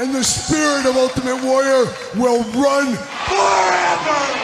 and the spirit of Ultimate Warrior will run forever!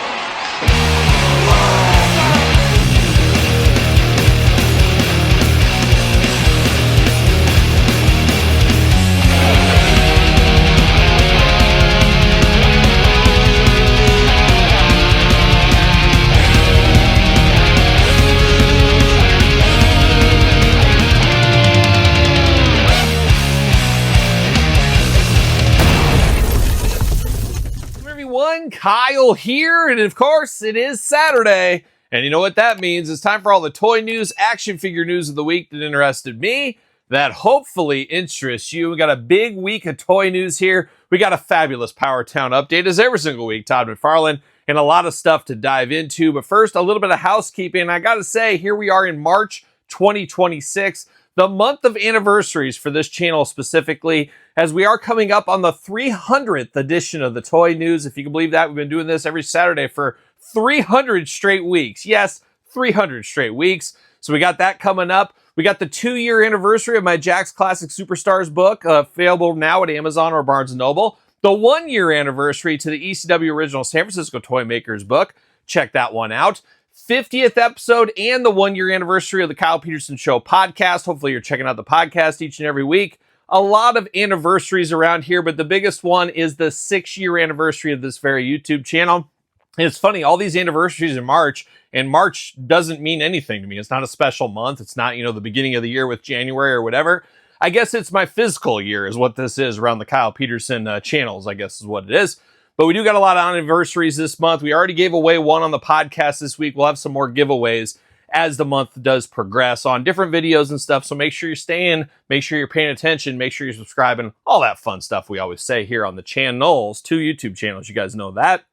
Kyle here, and of course it is Saturday, and you know what that means. It's time for all the toy news, action figure news of the week that interested me, that hopefully interests you. We got a big week of toy news here. We got a fabulous Power Town update as every single week, Todd McFarlane, and a lot of stuff to dive into. But first, a little bit of housekeeping. I gotta say, here we are in March 2026, the month of anniversaries for this channel specifically, as we are coming up on the 300th edition of the Toy News. If you can believe that, we've been doing this every Saturday for 300 straight weeks. Yes, 300 straight weeks. So we got that coming up. We got the 2-year anniversary of my Jakks Classic Superstars book, available now at Amazon or Barnes & Noble. The 1-year anniversary to the ECW Original San Francisco Toy Makers book. Check that one out. 50th episode and the 1-year anniversary of the Kyle Peterson Show podcast. Hopefully you're checking out the podcast each and every week. A lot of anniversaries around here, but the biggest one is the 6-year anniversary of this very YouTube channel. And it's funny, all these anniversaries in March, and March doesn't mean anything to me. It's not a special month. It's not, the beginning of the year with January or whatever. I guess it's my physical year is what this is around the Kyle Peterson channels, I guess is what it is. But we do got a lot of anniversaries this month. We already gave away one on the podcast this week. We'll have some more giveaways as the month does progress on different videos and stuff. So make sure you're staying, make sure you're paying attention, make sure you're subscribing, all that fun stuff we always say here on the channels, 2 YouTube channels. You guys know that.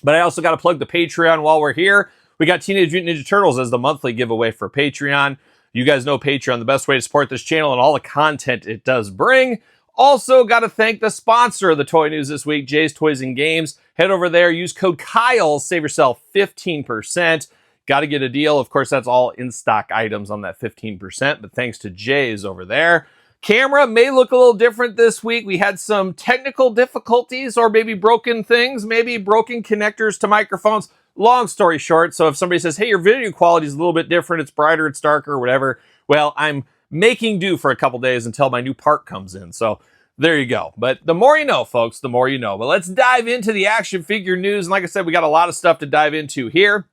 But I also got to plug the Patreon while we're here. We got Teenage Mutant Ninja Turtles as the monthly giveaway for Patreon. You guys know Patreon, the best way to support this channel and all the content it does bring. Also, got to thank the sponsor of the Toy News this week, Jay's Toys and Games. Head over there, use code Kyle, save yourself 15%. Got to get a deal. Of course, that's all in-stock items on that 15%, but thanks to Jay's over there. Camera may look a little different this week. We had some technical difficulties or maybe broken things, maybe broken connectors to microphones. Long story short, so if somebody says, hey, your video quality is a little bit different, it's brighter, it's darker, or whatever, well, I'm making do for a couple days until my new part comes in. So there you go. But the more you know, folks, the more you know. But let's dive into the action figure news. And like I said, we got a lot of stuff to dive into here.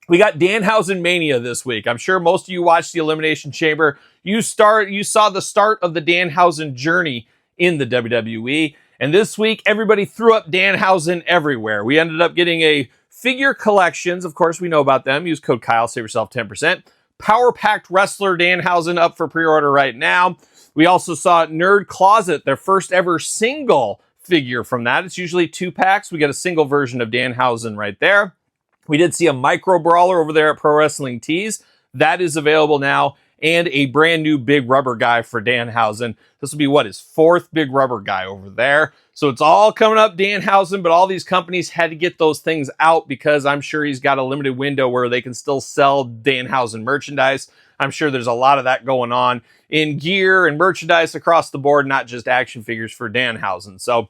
We got Danhausen Mania this week. I'm sure most of you watched the Elimination Chamber. You saw the start of the Danhausen journey in the WWE. And this week, everybody threw up Danhausen everywhere. We ended up getting a figure collections. Of course, we know about them. Use code Kyle, save yourself 10%. Power Packed Wrestler Danhausen up for pre-order right now. We also saw Nerd Closet, their first ever single figure from that. It's usually 2 packs. We got a single version of Danhausen right there. We did see a micro brawler over there at Pro Wrestling Tees. That is available now. And a brand new big rubber guy for Danhausen. This will be his 4th big rubber guy over there. So it's all coming up Danhausen, but all these companies had to get those things out because I'm sure he's got a limited window where they can still sell Danhausen merchandise. I'm sure there's a lot of that going on in gear and merchandise across the board, not just action figures for Danhausen. So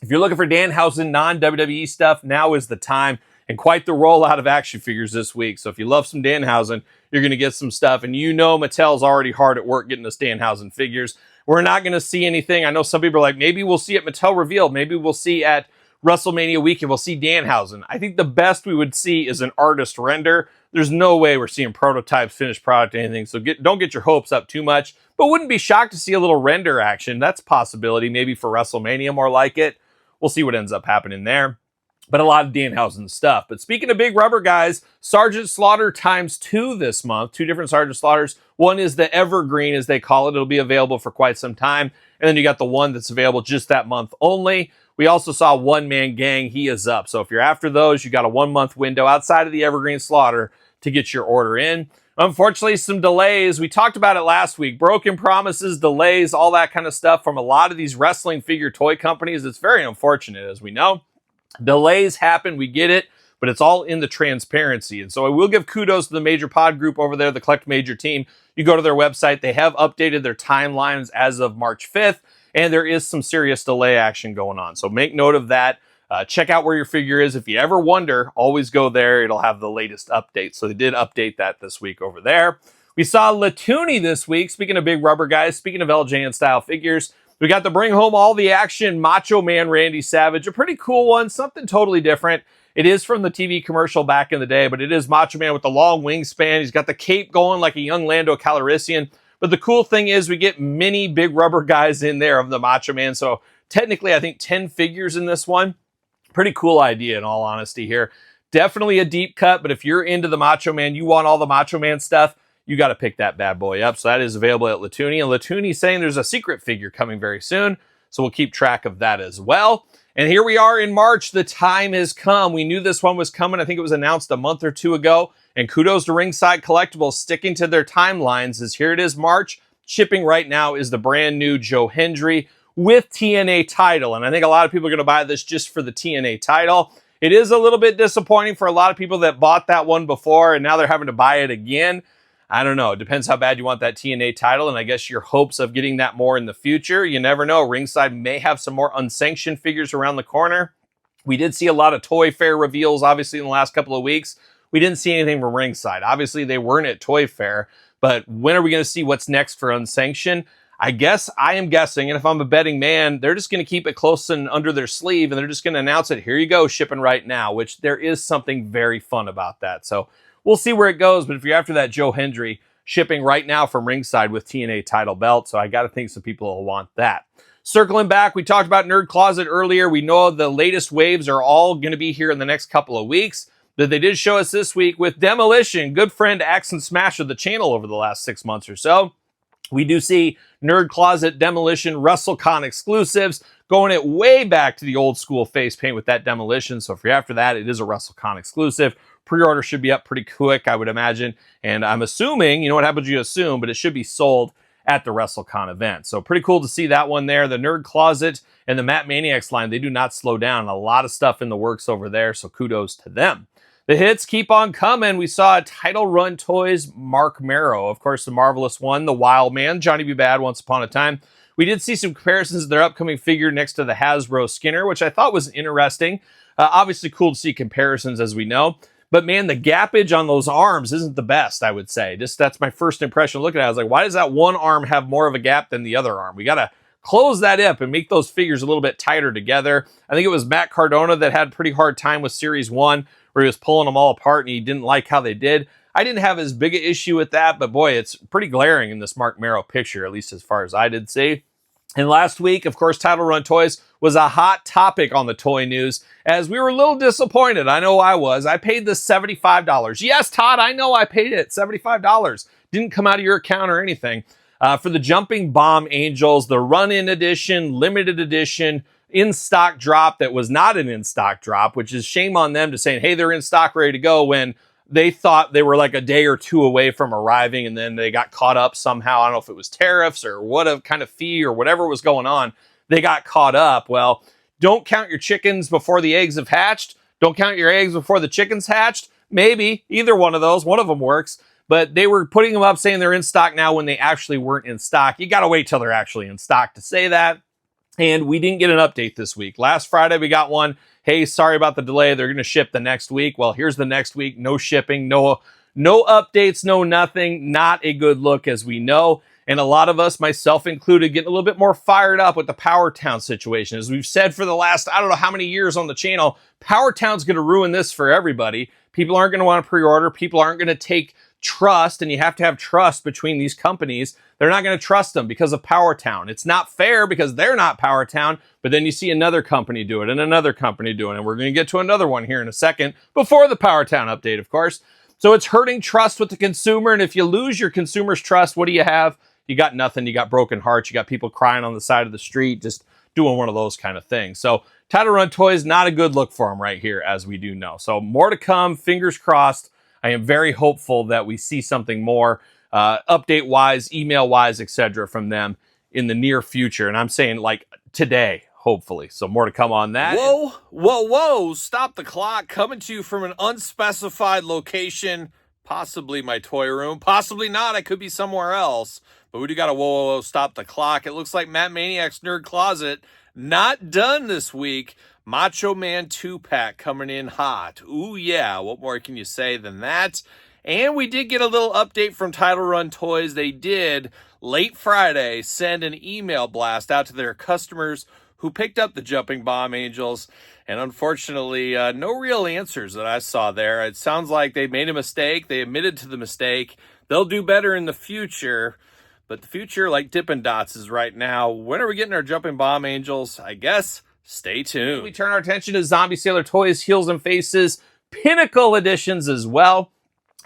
if you're looking for Danhausen non-WWE stuff, now is the time. And quite the rollout of action figures this week. So if you love some Danhausen, you're going to get some stuff. And Mattel's already hard at work getting us Danhausen figures. We're not going to see anything. I know some people are like, maybe we'll see at Mattel Revealed. Maybe we'll see at WrestleMania weekend. We'll see Danhausen. I think the best we would see is an artist render. There's no way we're seeing prototypes, finished product, anything. So don't get your hopes up too much. But wouldn't be shocked to see a little render action. That's a possibility. Maybe for WrestleMania, more like it. We'll see what ends up happening there. But a lot of Danhausen stuff. But speaking of big rubber guys, Sergeant Slaughter ×2 this month. 2 different Sergeant Slaughters. One is the Evergreen, as they call it. It'll be available for quite some time. And then you got the one that's available just that month only. We also saw One Man Gang. He is up. So if you're after those, you got a 1-month window outside of the Evergreen Slaughter to get your order in. Unfortunately, some delays. We talked about it last week. Broken promises, delays, all that kind of stuff from a lot of these wrestling figure toy companies. It's very unfortunate, as we know. Delays happen, we get it, but it's all in the transparency. And so I will give kudos to the Major Pod group over there, the Collect Major team. You go to their website, they have updated their timelines as of March 5th. and there is some serious delay action going on. So make note of that. Check out where your figure is. If you ever wonder, always go there. It'll have the latest update. So they did update that this week over there. We saw Latoonie this week. Speaking of big rubber guys, speaking of LJN style figures, we got to bring home all the action Macho Man Randy Savage. A pretty cool one, something totally different. It is from the TV commercial back in the day, but it is Macho Man with the long wingspan. He's got the cape going like a young Lando Calrissian. But the cool thing is we get many big rubber guys in there of the Macho Man. So technically, I think 10 figures in this one. Pretty cool idea, in all honesty here. Definitely a deep cut, but if you're into the Macho Man, you want all the Macho Man stuff, you got to pick that bad boy up. So that is available at Latoonie. And Latoonie's saying there's a secret figure coming very soon. So we'll keep track of that as well. And here we are in March. The time has come. We knew this one was coming. I think it was announced a month or two ago. And kudos to Ringside Collectibles sticking to their timelines, as here it is March. Shipping right now is the brand new Joe Hendry with TNA title. And I think a lot of people are going to buy this just for the TNA title. It is a little bit disappointing for a lot of people that bought that one before and now they're having to buy it again. I don't know. It depends how bad you want that TNA title, and I guess your hopes of getting that more in the future. You never know. Ringside may have some more unsanctioned figures around the corner. We did see a lot of Toy Fair reveals, obviously, in the last couple of weeks. We didn't see anything from Ringside. Obviously, they weren't at Toy Fair, but when are we going to see what's next for unsanctioned? I guess I am guessing, and if I'm a betting man, they're just going to keep it close and under their sleeve, and they're just going to announce it. Here you go, shipping right now, which there is something very fun about that. So we'll see where it goes, but if you're after that Joe Hendry, shipping right now from Ringside with TNA title belt, so I got to think some people will want that. Circling back, we talked about Nerd Closet earlier. We know the latest waves are all going to be here in the next couple of weeks, but they did show us this week with Demolition, good friend Axe and Smash of the channel over the last 6 months or so. We do see Nerd Closet, Demolition, WrestleCon exclusives, going it way back to the old school face paint with that Demolition. So if you're after that, it is a WrestleCon exclusive. Pre-order should be up pretty quick, I would imagine. And I'm assuming, you know what happens, you assume, but it should be sold at the WrestleCon event. So pretty cool to see that one there. The Nerd Closet and the Matt Maniacs line, they do not slow down. A lot of stuff in the works over there, so kudos to them. The hits keep on coming. We saw a Title Run Toys Mark Marrow. Of course, the Marvelous One, the Wild Man, Johnny B. Bad, Once Upon a Time. We did see some comparisons of their upcoming figure next to the Hasbro Skinner, which I thought was interesting. Obviously cool to see comparisons, as we know. But man, the gappage on those arms isn't the best, I would say. That's my first impression looking at it. I was like, why does that one arm have more of a gap than the other arm? We got to close that up and make those figures a little bit tighter together. I think it was Matt Cardona that had a pretty hard time with Series 1, where he was pulling them all apart and he didn't like how they did. I didn't have as big an issue with that, but boy, it's pretty glaring in this Mark Marrow picture, at least as far as I did see. And last week, of course, Title Run Toys was a hot topic on the toy news, as we were a little disappointed. I know I was. I paid the $75. Yes, Todd, I know I paid it. $75. Didn't come out of your account or anything. For the Jumping Bomb Angels, the run-in edition, limited edition, in-stock drop that was not an in-stock drop, which is shame on them to saying, hey, they're in stock, ready to go, when they thought they were like a day or two away from arriving, and then they got caught up somehow. I don't know if it was tariffs or what a kind of fee or whatever was going on. They got caught up. Well, don't count your chickens before the eggs have hatched. Don't count your eggs before the chickens hatched. Maybe either one of those. One of them works. But they were putting them up saying they're in stock now when they actually weren't in stock. You got to wait till they're actually in stock to say that. And we didn't get an update this week. Last Friday, we got one. Hey, sorry about the delay. They're going to ship the next week. Well, here's the next week. No shipping, no updates, no nothing. Not a good look, as we know. And a lot of us, myself included, getting a little bit more fired up with the Power Town situation. As we've said for the last, I don't know how many years on the channel, Power Town's going to ruin this for everybody. People aren't going to want to pre-order. People aren't going to take trust, and you have to have trust between these companies. They're not going to trust them because of Power Town. It's not fair because they're not Power Town, but then you see another company do it and another company doing it. And we're going to get to another one here in a second before the Power Town update, of course. So it's hurting trust with the consumer, and if you lose your consumer's trust, what do you have? You got nothing. You got broken hearts. You got people crying on the side of the street, just doing one of those kind of things. So Title Run Toys, not a good look for them right here, as we do know. So more to come, fingers crossed. I am very hopeful that we see something more update-wise, email-wise, etc. from them in the near future. And I'm saying like today, hopefully. So more to come on that. Whoa. Stop the clock. Coming to you from an unspecified location, possibly my toy room, possibly not. I could be somewhere else. But we do got to whoa, stop the clock. It looks like Matt Maniac's Nerd Closet not done this week. Macho Man 2-pack coming in hot. Ooh, yeah. What more can you say than that? And we did get a little update from Title Run Toys. They did, late Friday, send an email blast out to their customers who picked up the Jumping Bomb Angels. And unfortunately, no real answers that I saw there. It sounds like they made a mistake. They admitted to the mistake. They'll do better in the future. But the future, like Dippin' Dots, is right now. When are we getting our Jumping Bomb Angels? I guess stay tuned. We turn our attention to Zombie Sailor Toys, Heels and Faces, Pinnacle editions as well.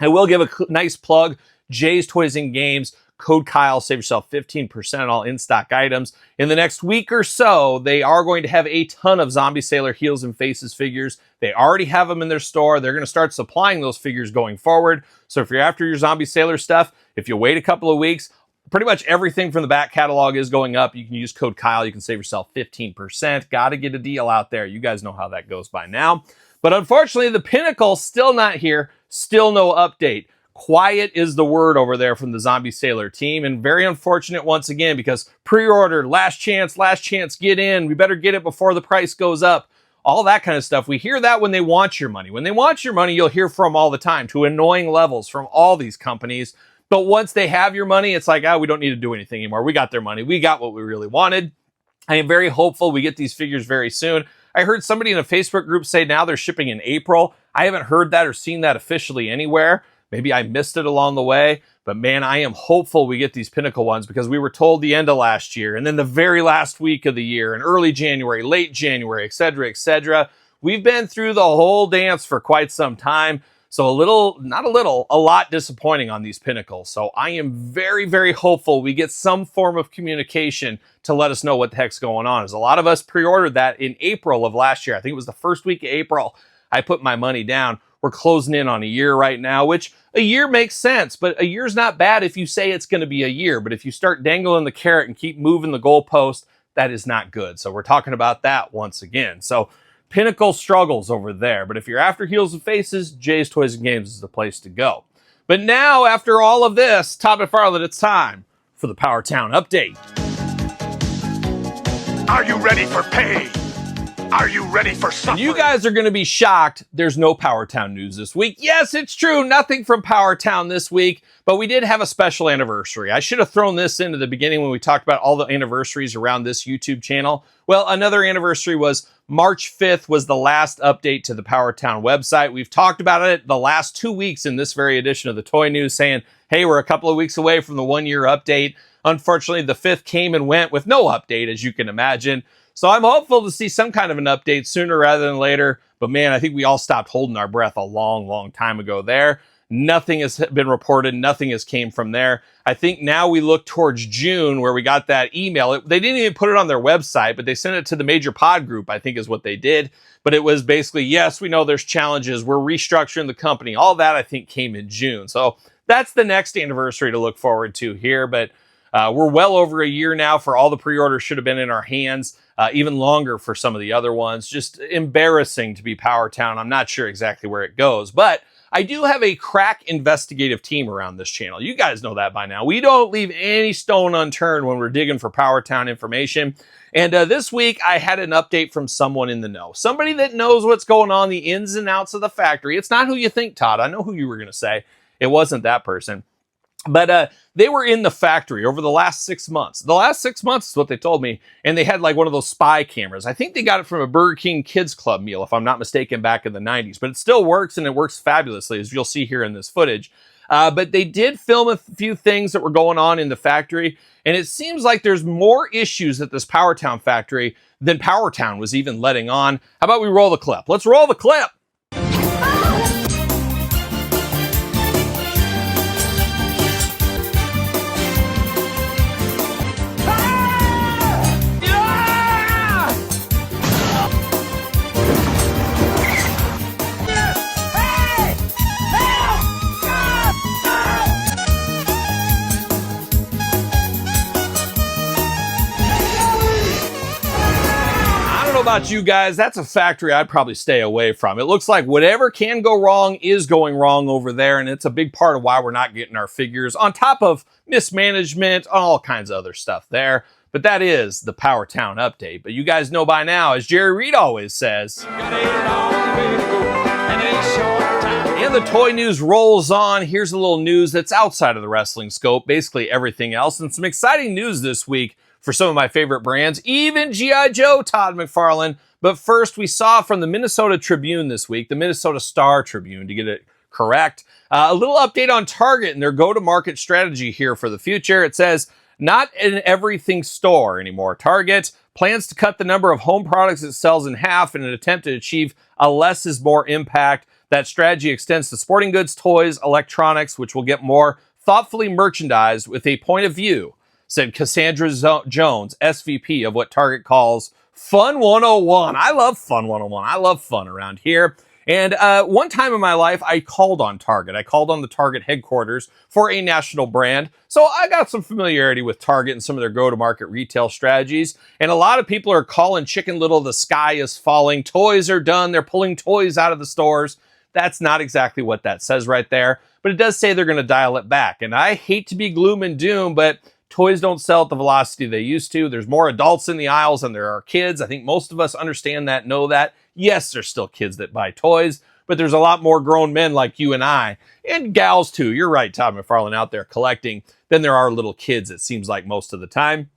I will give a nice plug. Jay's Toys and Games. Code Kyle, save yourself 15% on all in-stock items. In the next week or so, they are going to have a ton of Zombie Sailor Heels and Faces figures. They already have them in their store. They're going to start supplying those figures going forward. So if you're after your Zombie Sailor stuff, if you wait a couple of weeks, pretty much everything from the back catalog is going up. You can use code Kyle. You can save yourself 15%. Got to get a deal out there. You guys know how that goes by now. But unfortunately, the Pinnacle still not here. Still no update. Quiet is the word over there from the Zombie Sailor team, and very unfortunate once again because pre-order, last chance, get in. We better get it before the price goes up. All that kind of stuff. We hear that when they want your money. When they want your money, you'll hear from them all the time to annoying levels from all these companies. But once they have your money, it's like, we don't need to do anything anymore. We got their money. We got what we really wanted. I am very hopeful we get these figures very soon. I heard somebody in a Facebook group say now they're shipping in April. I haven't heard that or seen that officially anywhere. Maybe I missed it along the way, but man, I am hopeful we get these Pinnacle ones because we were told the end of last year and then the very last week of the year and early January, late January, etc., etc. We've been through the whole dance for quite some time. So a lot disappointing on these Pinnacles. So I am very, very hopeful we get some form of communication to let us know what the heck's going on. As a lot of us pre-ordered that in April of last year. I think it was the first week of April. I put my money down. We're closing in on a year right now, which a year makes sense, but a year's not bad if you say it's going to be a year. But if you start dangling the carrot and keep moving the goalpost, that is not good. So we're talking about that once again. So Pinnacle struggles over there. But if you're after Heels and Faces, Jay's Toys and Games is the place to go. But now, after all of this, Todd McFarlane, it's time for the Power Town Update. Are you ready for pain? Are you ready for suffering? You guys are going to be shocked there's no Power Town news this week. Yes, it's true. Nothing from Power Town this week, but we did have a special anniversary. I should have thrown this into the beginning when we talked about all the anniversaries around this YouTube channel. Well, another anniversary was March 5th was the last update to the Power Town website. We've talked about it the last 2 weeks in this very edition of the Toy News saying, hey, we're a couple of weeks away from the 1 year update. Unfortunately, the 5th came and went with no update, as you can imagine. So I'm hopeful to see some kind of an update sooner rather than later. But man, I think we all stopped holding our breath a long, long time ago there. Nothing has been reported. Nothing has came from there. I think now we look towards June where we got that email. They didn't even put it on their website, but they sent it to the major pod group, I think is what they did. But it was basically, yes, we know there's challenges. We're restructuring the company. All that, I think, came in June. So that's the next anniversary to look forward to here. But we're well over a year now for all the pre-orders should have been in our hands. Even longer for some of the other ones. Just embarrassing to be Power Town. I'm not sure exactly where it goes, but I do have a crack investigative team around this channel. You guys know that by now. We don't leave any stone unturned when we're digging for Power Town information. And this week I had an update from someone in the know. Somebody that knows what's going on, the ins and outs of the factory. It's not who you think, Todd. I know who you were going to say. It wasn't that person. But they were in the factory over the last 6 months. The last 6 months is what they told me. And they had like one of those spy cameras. I think they got it from a Burger King Kids Club meal, if I'm not mistaken, back in the 90s. But it still works, and it works fabulously, as you'll see here in this footage. But they did film a few things that were going on in the factory. And it seems like there's more issues at this Power Town factory than Power Town was even letting on. How about we roll the clip? Let's roll the clip. about you guys, that's a factory I'd probably stay away from. It looks like whatever can go wrong is going wrong over there, and it's a big part of why we're not getting our figures, on top of mismanagement, all kinds of other stuff there. But that is the Power Town update. But you guys know by now, as Jerry Reed always says, and the toy news rolls on. Here's a little news that's outside of the wrestling scope, basically everything else, and some exciting news this week for some of my favorite brands, even G.I. Joe, Todd McFarlane. But first, we saw from the Minnesota Tribune this week, the Minnesota Star Tribune, to get it correct, a little update on Target and their go-to-market strategy here for the future. It says, not an everything store anymore. Target plans to cut the number of home products it sells in half in an attempt to achieve a less is more impact. That strategy extends to sporting goods, toys, electronics, which will get more thoughtfully merchandised with a point of view, said Cassandra Jones, SVP of what Target calls Fun 101. I love Fun 101. I love fun around here. And one time in my life, I called on Target. I called on the Target headquarters for a national brand. So I got some familiarity with Target and some of their go-to-market retail strategies. And a lot of people are calling Chicken Little the sky is falling. Toys are done. They're pulling toys out of the stores. That's not exactly what that says right there. But it does say they're going to dial it back. And I hate to be gloom and doom, but toys don't sell at the velocity they used to. There's more adults in the aisles than there are kids. I think most of us understand that, know that. Yes, there's still kids that buy toys, but there's a lot more grown men like you and I, and gals too. You're right, Todd McFarlane, out there collecting than there are little kids, it seems like most of the time.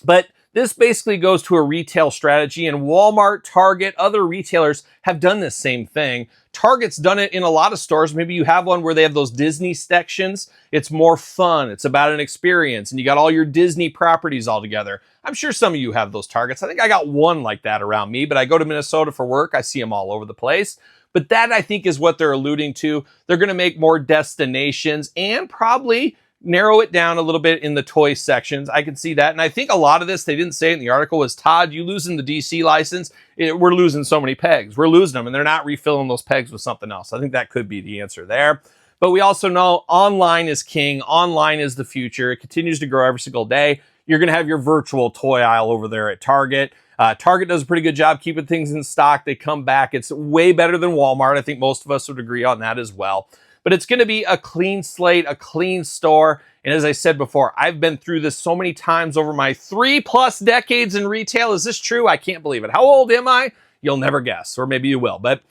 But this basically goes to a retail strategy, and Walmart, Target, other retailers have done this same thing. Target's done it in a lot of stores. Maybe you have one where they have those Disney sections. It's more fun. It's about an experience, and you got all your Disney properties all together. I'm sure some of you have those Targets. I think I got one like that around me, but I go to Minnesota for work. I see them all over the place. But that, I think, is what they're alluding to. They're going to make more destinations and probably narrow it down a little bit in the toy sections. I can see that. And I think a lot of this, they didn't say in the article, was, Todd, you losing the DC license, we're losing so many pegs. We're losing them, and they're not refilling those pegs with something else. I think that could be the answer there. But we also know online is king. Online is the future. It continues to grow every single day. You're going to have your virtual toy aisle over there at Target. Target does a pretty good job keeping things in stock. They come back. It's way better than Walmart. I think most of us would agree on that as well. But it's going to be a clean slate, a clean store. And as I said before, I've been through this so many times over my 3+ decades in retail. Is this true? I can't believe it. How old am I? You'll never guess, or maybe you will. But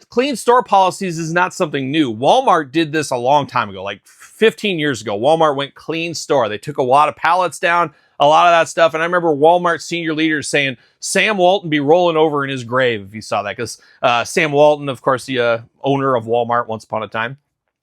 clean store policies is not something new. Walmart did this a long time ago, like 15 years ago. Walmart went clean store. They took a lot of pallets down, a lot of that stuff. And I remember Walmart senior leaders saying Sam Walton be rolling over in his grave if you saw that. Because Sam Walton, of course, the owner of Walmart once upon a time,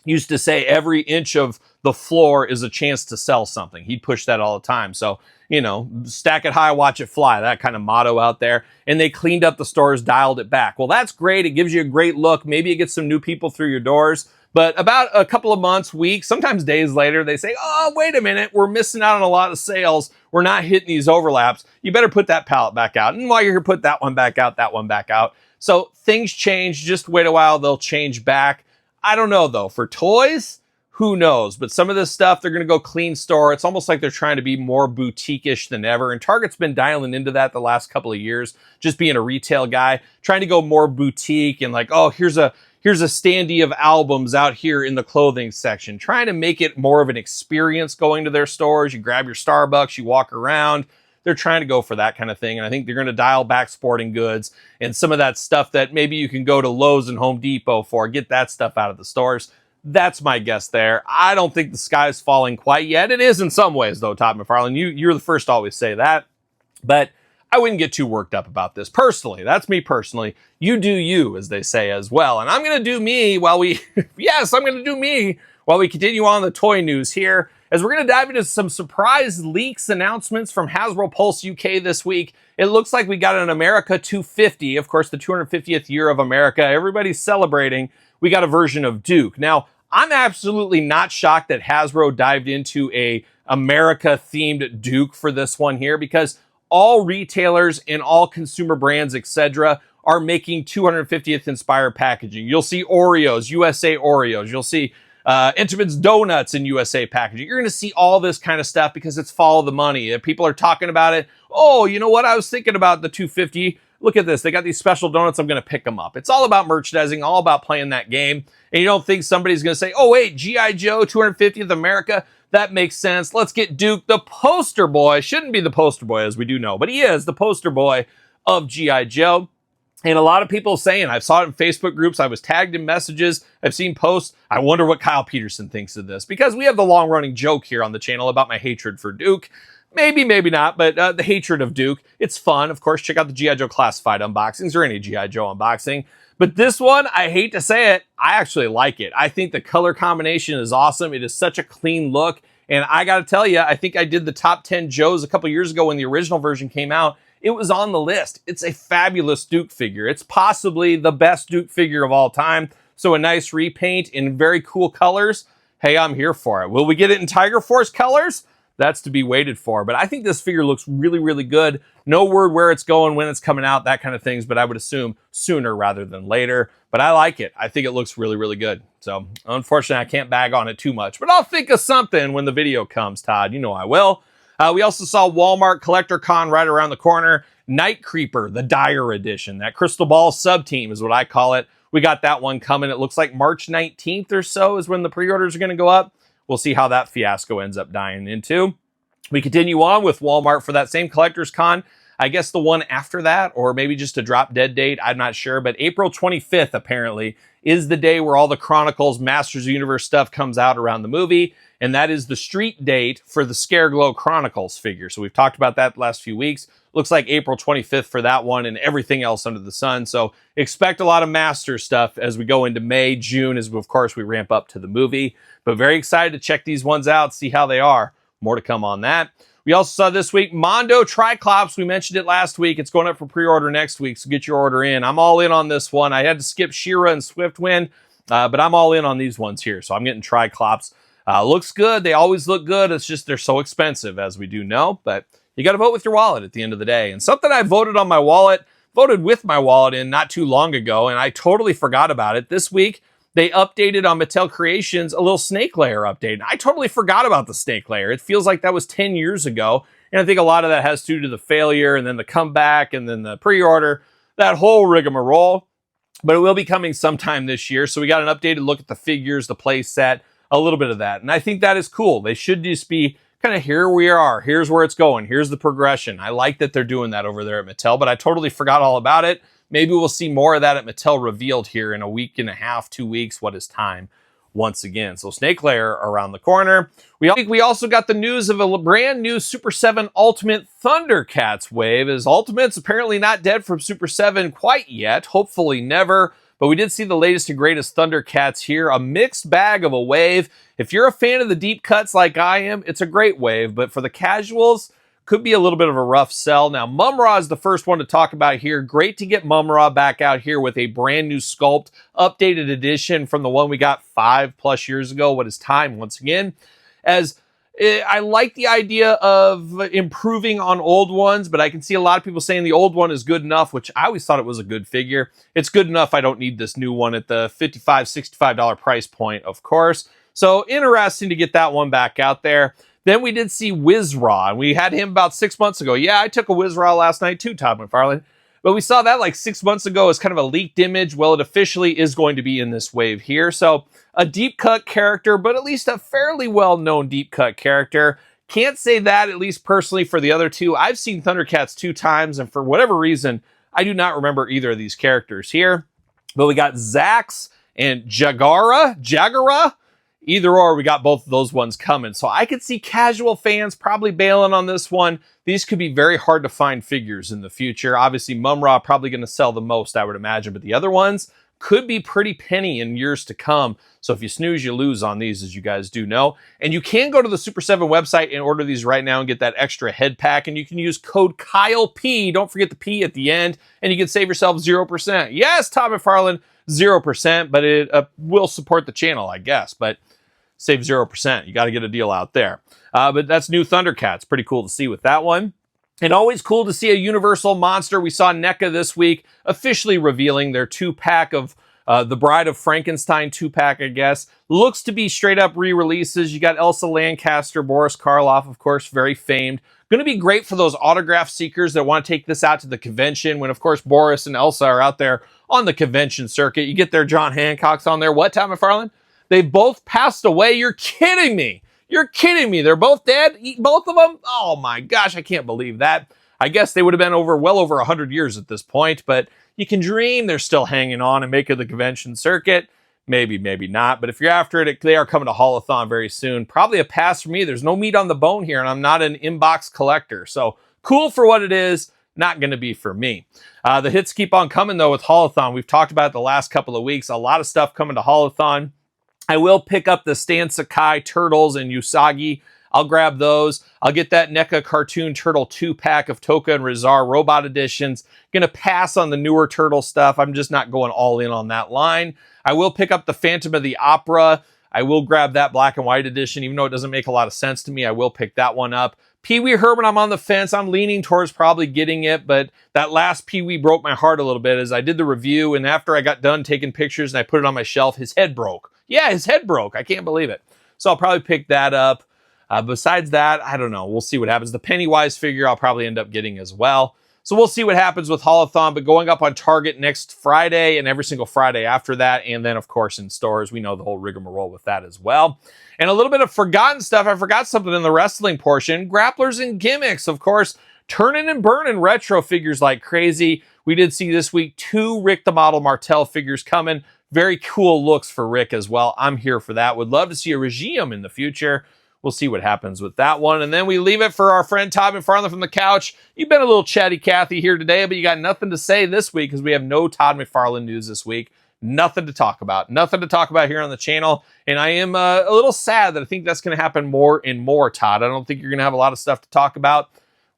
used to say every inch of the floor is a chance to sell something. He'd push that all the time. So, you know, stack it high, watch it fly, that kind of motto out there. And they cleaned up the stores, dialed it back. Well, that's great. It gives you a great look. Maybe it gets some new people through your doors. But about a couple of months, weeks, sometimes days later, they say, oh, wait a minute, we're missing out on a lot of sales. We're not hitting these overlaps. You better put that pallet back out. And while you're here, put that one back out, that one back out. So things change. Just wait a while. They'll change back. I don't know, though. For toys, who knows? But some of this stuff, they're going to go clean store. It's almost like they're trying to be more boutique-ish than ever. And Target's been dialing into that the last couple of years, just being a retail guy, trying to go more boutique and like, oh, here's a standee of albums out here in the clothing section, trying to make it more of an experience going to their stores. You grab your Starbucks, you walk around. They're trying to go for that kind of thing. And I think they're going to dial back sporting goods and some of that stuff that maybe you can go to Lowe's and Home Depot for, get that stuff out of the stores. That's my guess there. I don't think the sky's falling quite yet. It is in some ways, though, Todd McFarlane. You're the first to always say that. But I wouldn't get too worked up about this. Personally, that's me personally. You do you, as they say as well. And I'm going to do me while we, yes, I'm going to do me while we continue on the toy news here, as we're going to dive into some surprise leaks announcements from Hasbro Pulse UK this week. It looks like we got an America 250, of course, the 250th year of America. Everybody's celebrating. We got a version of Duke. Now, I'm absolutely not shocked that Hasbro dived into a America-themed Duke for this one here, because all retailers and all consumer brands, etc., are making 250th inspired packaging. You'll see Oreos, USA Oreos. You'll see Intimates Donuts in USA packaging. You're going to see all this kind of stuff because it's follow the money. People are talking about it. Oh, you know what? I was thinking about the 250 look at this. They got these special donuts. I'm going to pick them up. It's all about merchandising, all about playing that game. And you don't think somebody's going to say, oh, wait, G.I. Joe, 250th America. That makes sense. Let's get Duke, the poster boy. Shouldn't be the poster boy, as we do know, but he is the poster boy of G.I. Joe. And a lot of people saying, I saw it in Facebook groups, I was tagged in messages, I've seen posts, I wonder what Kyle Peterson thinks of this. Because we have the long-running joke here on the channel about my hatred for Duke. Maybe, maybe not, but the hatred of Duke. It's fun. Of course, check out the G.I. Joe Classified unboxings or any G.I. Joe unboxing. But this one, I hate to say it, I actually like it. I think the color combination is awesome. It is such a clean look. And I got to tell you, I think I did the top 10 Joes a couple years ago when the original version came out. It was on the list. It's a fabulous Duke figure. It's possibly the best Duke figure of all time. So a nice repaint in very cool colors. Hey, I'm here for it. Will we get it in Tiger Force colors? That's to be waited for. But I think this figure looks really, really good. No word where it's going, when it's coming out, that kind of things. But I would assume sooner rather than later. But I like it. I think it looks really, really good. So unfortunately, I can't bag on it too much. But I'll think of something when the video comes, Todd. You know I will. We also saw Walmart Collector Con right around the corner. Night Creeper, the Dire Edition. That Crystal Ball sub-team is what I call it. We got that one coming. It looks like March 19th or so is when the pre-orders are going to go up. We'll see how that fiasco ends up dying into. We continue on with Walmart for that same Collector's Con. I guess the one after that, or maybe just a drop dead date, I'm not sure. But April 25th, apparently, is the day where all the Chronicles Masters of the Universe stuff comes out around the movie. And that is the street date for the Scareglow Chronicles figure. So we've talked about that the last few weeks. Looks like April 25th for that one and everything else under the sun. So expect a lot of Master stuff as we go into May, June, as of course we ramp up to the movie. But very excited to check these ones out, see how they are. More to come on that. We also saw this week Mondo Triclops. We mentioned it last week. It's going up for pre-order next week, so get your order in. I'm all in on this one. I had to skip She-Ra and Swiftwind, but I'm all in on these ones here. So I'm getting Triclops. Looks good. They always look good. It's just they're so expensive, as we do know. But you got to vote with your wallet at the end of the day. And something I voted with my wallet in not too long ago, and I totally forgot about it. This week, they updated on Mattel Creations a little snake layer update. I totally forgot about the snake layer. It feels like that was 10 years ago. And I think a lot of that has to do to the failure and then the comeback and then the pre-order, that whole rigmarole. But it will be coming sometime this year. So we got an updated look at the figures, the play set, a little bit of that. And I think that is cool. They should just be kind of here we are. Here's where it's going. Here's the progression. I like that they're doing that over there at Mattel, but I totally forgot all about it. Maybe we'll see more of that at Mattel revealed here in a week and a half, 2 weeks. What is time once again? So Snake Layer around the corner. We also got the news of a brand new Super 7 Ultimate Thundercats wave, as Ultimate's apparently not dead from Super 7 quite yet. Hopefully never. But we did see the latest and greatest Thundercats here. A mixed bag of a wave. If you're a fan of the deep cuts like I am, it's a great wave. But for the casuals, could be a little bit of a rough sell. Now, Mum-Ra is the first one to talk about here. Great to get Mum-Ra back out here with a brand new sculpt, updated edition from the one we got 5+ years ago. What is time once again? As I like the idea of improving on old ones, but I can see a lot of people saying the old one is good enough, which I always thought it was a good figure. It's good enough. I don't need this new one at the $55, $65 price point, of course. So interesting to get that one back out there. Then we did see Wiz-Ra, and we had him about 6 months ago. Yeah, I took a Wiz-Ra last night too, Todd McFarlane. But we saw that like 6 months ago as kind of a leaked image. Well, it officially is going to be in this wave here. So a deep cut character, but at least a fairly well-known deep cut character. Can't say that, at least personally, for the other two. I've seen Thundercats 2 times, and for whatever reason, I do not remember either of these characters here. But we got Zakks and Jagara. Either or, we got both of those ones coming. So I could see casual fans probably bailing on this one. These could be very hard to find figures in the future. Obviously, Mum-Ra probably going to sell the most, I would imagine. But the other ones could be pretty penny in years to come. So if you snooze, you lose on these, as you guys do know. And you can go to the Super 7 website and order these right now and get that extra head pack. And you can use code KYLEP. Don't forget the P at the end. And you can save yourself 0%. Yes, Todd McFarlane, 0%. But it will support the channel, I guess. But save 0%. You got to get a deal out there. But that's new Thundercats. Pretty cool to see with that one. And always cool to see a Universal monster. We saw NECA this week officially revealing their 2-pack of The Bride of Frankenstein 2-pack, I guess. Looks to be straight up re-releases. You got Elsa Lancaster, Boris Karloff, of course, very famed. Going to be great for those autograph seekers that want to take this out to the convention when, of course, Boris and Elsa are out there on the convention circuit. You get their John Hancocks on there. What, Todd McFarlane? They both passed away. You're kidding me. You're kidding me. They're both dead? Both of them? Oh my gosh, I can't believe that. I guess they would have been well over 100 years at this point, but you can dream they're still hanging on and making the convention circuit. Maybe, maybe not. But if you're after it, they are coming to Haulathon very soon. Probably a pass for me. There's no meat on the bone here, and I'm not an inbox collector. So cool for what it is. Not going to be for me. The hits keep on coming, though, with Haulathon. We've talked about it the last couple of weeks. A lot of stuff coming to Haulathon. I will pick up the Stan Sakai Turtles and Usagi. I'll grab those. I'll get that NECA Cartoon Turtle 2-pack of Toka and Rizar Robot Editions. Gonna pass on the newer Turtle stuff. I'm just not going all in on that line. I will pick up the Phantom of the Opera. I will grab that black and white edition, even though it doesn't make a lot of sense to me. I will pick that one up. Pee-wee Herman, I'm on the fence. I'm leaning towards probably getting it, but that last Pee-wee broke my heart a little bit as I did the review, and after I got done taking pictures and I put it on my shelf, his head broke. Yeah, his head broke. I can't believe it. So I'll probably pick that up. Besides that, I don't know. We'll see what happens. The Pennywise figure I'll probably end up getting as well. So we'll see what happens with Haulathon, but going up on Target next Friday and every single Friday after that, and then, of course, in stores. We know the whole rigmarole with that as well. And a little bit of forgotten stuff. I forgot something in the wrestling portion. Grapplers and gimmicks, of course, turning and burning retro figures like crazy. We did see this week 2 Rick the Model Martel figures coming. Very cool looks for Rick as well. I'm here for that. Would love to see a Regime in the future. We'll see what happens with that one. And then we leave it for our friend Todd McFarlane from the couch. You've been a little chatty Cathy here today, but you got nothing to say this week because we have no Todd McFarlane news this week. Nothing to talk about. Nothing to talk about here on the channel. And I am a little sad that I think that's going to happen more and more, Todd. I don't think you're going to have a lot of stuff to talk about.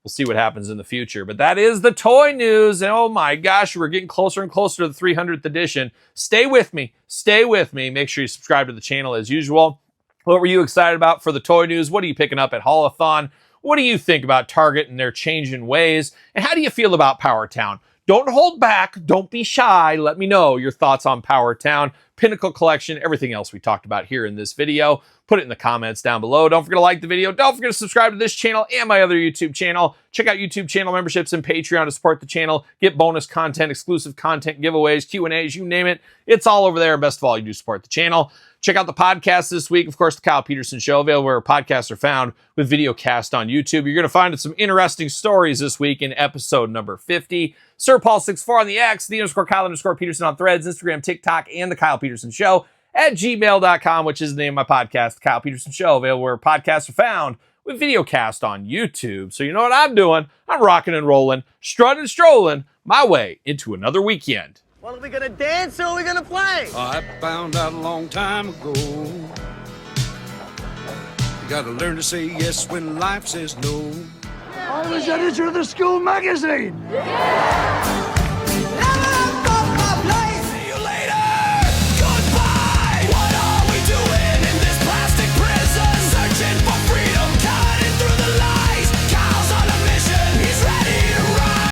We'll see what happens in the future. But that is the toy news. And oh my gosh, we're getting closer and closer to the 300th edition. Stay with me. Stay with me. Make sure you subscribe to the channel as usual. What were you excited about for the toy news? What are you picking up at Haulathon? What do you think about Target and their changing ways? And how do you feel about Power Town? Don't hold back. Don't be shy. Let me know your thoughts on Power Town, Pinnacle Collection, everything else we talked about here in this video. Put it in the comments down below. Don't forget to like the video. Don't forget to subscribe to this channel and my other YouTube channel. Check out YouTube channel memberships and Patreon to support the channel. Get bonus content, exclusive content, giveaways, Q&As, you name it. It's all over there. Best of all, you do support the channel. Check out the podcast this week. Of course, The Kyle Peterson Show, available where podcasts are found with video cast on YouTube. You're going to find some interesting stories this week in episode number 50. Sir Paul64 on the X, _Kyle_Peterson on Threads, Instagram, TikTok, and The Kyle Peterson Show at gmail.com, which is the name of my podcast, The Kyle Peterson Show, available where podcasts are found with video cast on YouTube. So you know what I'm doing? I'm rocking and rolling, strutting and strolling my way into another weekend. Well, are we gonna dance or are we gonna play? I found out a long time ago. You gotta learn to say yes when life says no. I was editor of the school magazine. Yeah!